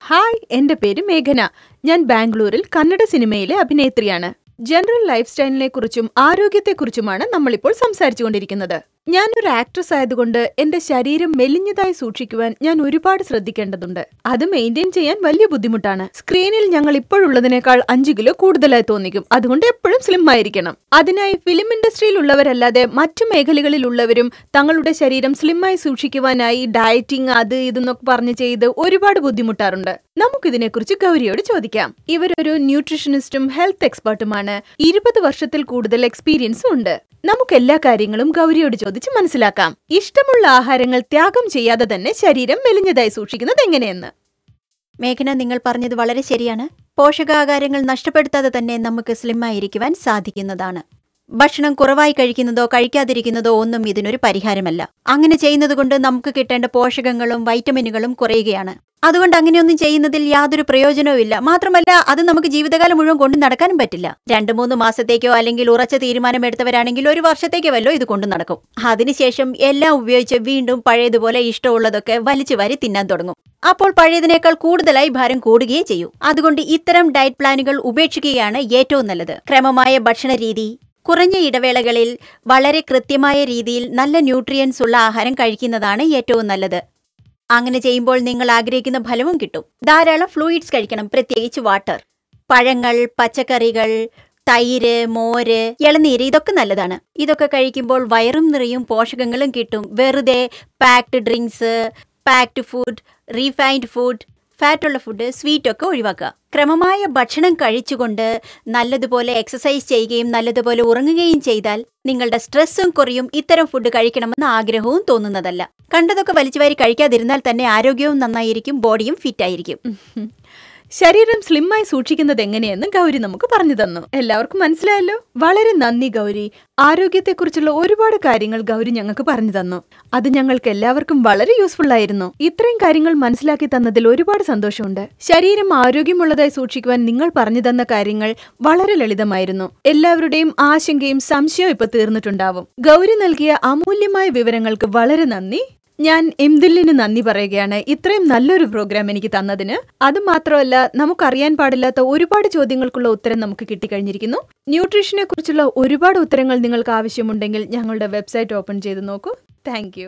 Hi, എന്റെ പേര് മേഘന. ഞാൻ ബാംഗ്ലൂരിൽ കന്നഡ സിനിമയിലെ അഭിനേത്രിയാണ്. ജനറൽ ലൈഫ് സ്റ്റൈലിനെ കുറിച്ചും ആരോഗ്യത്തെക്കുറിച്ചുമാണ് നമ്മളിപ്പോൾ സംസാരിച്ചുകൊണ്ടിരിക്കുന്നത്. ഞാനൊരു ആക്ട്രസ് ആയതുകൊണ്ട് എന്റെ ശരീരം മെലിഞ്ഞതായി സൂക്ഷിക്കുവാൻ ഞാൻ ഒരുപാട് ശ്രദ്ധിക്കേണ്ടതുണ്ട്. അത് മെയിൻറ്റെയിൻ ചെയ്യാൻ വലിയ ബുദ്ധിമുട്ടാണ്. സ്ക്രീനിൽ ഞങ്ങൾ ഇപ്പോഴുള്ളതിനേക്കാൾ 5 കിലോ കൂടുതലായി തോന്നിക്കും. അതുകൊണ്ട് എപ്പോഴും സ്ലിം ആയിരിക്കണം. അതിനായി ഫിലിം ഇൻഡസ്ട്രിയിൽ ഉള്ളവരല്ലാതെ മറ്റു മേഖലകളിലുള്ളവരും തങ്ങളുടെ ശരീരം സ്ലിമ്മായി സൂക്ഷിക്കുവാനായി ഡയറ്റിംഗ് അത് ഇതെന്നൊക്കെ പറഞ്ഞ് ചെയ്ത് ഒരുപാട് ബുദ്ധിമുട്ടാറുണ്ട്. നമുക്കിതിനെക്കുറിച്ച് ഗൗരിയോട് ചോദിക്കാം. ഇവരൊരു ന്യൂട്രീഷനിസ്റ്റും ഹെൽത്ത് എക്സ്പെർട്ടുമാണ്. 20 വർഷത്തിൽ കൂടുതൽ എക്സ്പീരിയൻസും ഉണ്ട്. നമുക്ക് എല്ലാ കാര്യങ്ങളും ഗൗരിയോട് ചോദിച്ച് മനസ്സിലാക്കാം. ഇഷ്ടമുള്ള ആഹാരങ്ങൾ ത്യാഗം ചെയ്യാതെ തന്നെ ശരീരം മെലിഞ്ഞതായി സൂക്ഷിക്കുന്നത് എങ്ങനെയെന്ന്. മേഘന, നിങ്ങൾ പറഞ്ഞത് വളരെ ശരിയാണ്. പോഷകാഹാരങ്ങൾ നഷ്ടപ്പെടുത്താതെ തന്നെ നമുക്ക് സ്ലിമ്മായിരിക്കുവാൻ സാധിക്കുന്നതാണ്. ഭക്ഷണം കുറവായി കഴിക്കുന്നതോ കഴിക്കാതിരിക്കുന്നതോ ഒന്നും ഇതിനൊരു പരിഹാരമല്ല. അങ്ങനെ ചെയ്യുന്നത് കൊണ്ട് നമുക്ക് കിട്ടേണ്ട പോഷകങ്ങളും വൈറ്റമിനുകളും കുറയുകയാണ്. അതുകൊണ്ട് അങ്ങനെയൊന്നും ചെയ്യുന്നതിൽ യാതൊരു പ്രയോജനവുമില്ല. മാത്രമല്ല, അത് നമുക്ക് ജീവിതകാലം മുഴുവൻ കൊണ്ടു നടക്കാനും പറ്റില്ല. 2-3 മാസത്തേക്കോ അല്ലെങ്കിൽ ഉറച്ച തീരുമാനമെടുത്തവരാണെങ്കിൽ 1 വർഷത്തേക്കോ വല്ലോ ഇത് കൊണ്ടു നടക്കും. അതിനുശേഷം എല്ലാം ഉപയോഗിച്ച് വീണ്ടും പഴയതുപോലെ ഇഷ്ടമുള്ളതൊക്കെ വലിച്ചു വാരി തിന്നാൻ തുടങ്ങും. അപ്പോൾ പഴയതിനേക്കാൾ കൂടുതലായി ഭാരം കൂടുകയേ ചെയ്യൂ. അതുകൊണ്ട് ഇത്തരം ഡയറ്റ് പ്ലാനുകൾ ഉപേക്ഷിക്കുകയാണ് ഏറ്റവും നല്ലത്. ക്രമമായ ഭക്ഷണ രീതി, കുറഞ്ഞ ഇടവേളകളിൽ വളരെ കൃത്യമായ രീതിയിൽ നല്ല ന്യൂട്രിയൻസ് ഉള്ള ആഹാരം കഴിക്കുന്നതാണ് ഏറ്റവും നല്ലത്. അങ്ങനെ ചെയ്യുമ്പോൾ നിങ്ങൾ ആഗ്രഹിക്കുന്ന ഫലവും കിട്ടും. ധാരാളം ഫ്ലൂയിഡ്സ് കഴിക്കണം, പ്രത്യേകിച്ച് വാട്ടർ. പഴങ്ങൾ, പച്ചക്കറികൾ, തൈര്, മോര്, ഇളനീര് ഇതൊക്കെ നല്ലതാണ്. ഇതൊക്കെ കഴിക്കുമ്പോൾ വയറും നിറയും പോഷകങ്ങളും കിട്ടും. വെറുതെ packed drinks, packed food, refined food, ഫാറ്റുള്ള ഫുഡ്, സ്വീറ്റ് ഒക്കെ ഒഴിവാക്കുക. ക്രമമായ ഭക്ഷണം കഴിച്ചുകൊണ്ട് നല്ലതുപോലെ എക്സസൈസ് ചെയ്യുകയും നല്ലതുപോലെ ഉറങ്ങുകയും ചെയ്താൽ നിങ്ങളുടെ സ്ട്രെസ്സും കുറയും. ഇത്തരം ഫുഡ് കഴിക്കണമെന്ന ആഗ്രഹവും തോന്നുന്നതല്ല. കണ്ടതൊക്കെ വലിച്ചുവാരി കഴിക്കാതിരുന്നാൽ തന്നെ ആരോഗ്യവും നന്നായിരിക്കും, ബോഡിയും ഫിറ്റ് ആയിരിക്കും. ശരീരം സ്ലിമ്മായി സൂക്ഷിക്കുന്നത് എങ്ങനെയെന്ന് ഗൗരി നമുക്ക് പറഞ്ഞു തന്നു. എല്ലാവർക്കും മനസ്സിലായല്ലോ. വളരെ നന്ദി ഗൗരി. ആരോഗ്യത്തെക്കുറിച്ചുള്ള ഒരുപാട് കാര്യങ്ങൾ ഗൗരി ഞങ്ങൾക്ക് പറഞ്ഞു തന്നു. അത് ഞങ്ങൾക്ക് എല്ലാവർക്കും വളരെ യൂസ്ഫുൾ ആയിരുന്നു. ഇത്രയും കാര്യങ്ങൾ മനസ്സിലാക്കി തന്നതിൽ ഒരുപാട് സന്തോഷമുണ്ട്. ശരീരം ആരോഗ്യമുള്ളതായി സൂക്ഷിക്കുവാൻ നിങ്ങൾ പറഞ്ഞു തന്ന കാര്യങ്ങൾ വളരെ ലളിതമായിരുന്നു. എല്ലാവരുടെയും ആശങ്കയും സംശയവും ഇപ്പൊ തീർന്നിട്ടുണ്ടാവും. ഗൗരി നൽകിയ അമൂല്യമായ വിവരങ്ങൾക്ക് വളരെ നന്ദി. ഞാൻ എംദില്ലിന് നന്ദി പറയുകയാണ് ഇത്രയും നല്ലൊരു പ്രോഗ്രാം എനിക്ക് തന്നതിന്. അത് മാത്രമല്ല, നമുക്കറിയാൻ പാടില്ലാത്ത ഒരുപാട് ചോദ്യങ്ങൾക്കുള്ള ഉത്തരം നമുക്ക് കിട്ടിക്കഴിഞ്ഞിരിക്കുന്നു. ന്യൂട്രീഷനെ കുറിച്ചുള്ള ഒരുപാട് ഉത്തരങ്ങൾ നിങ്ങൾക്ക് ആവശ്യമുണ്ടെങ്കിൽ ഞങ്ങളുടെ വെബ്സൈറ്റ് ഓപ്പൺ ചെയ്ത് നോക്കൂ. താങ്ക്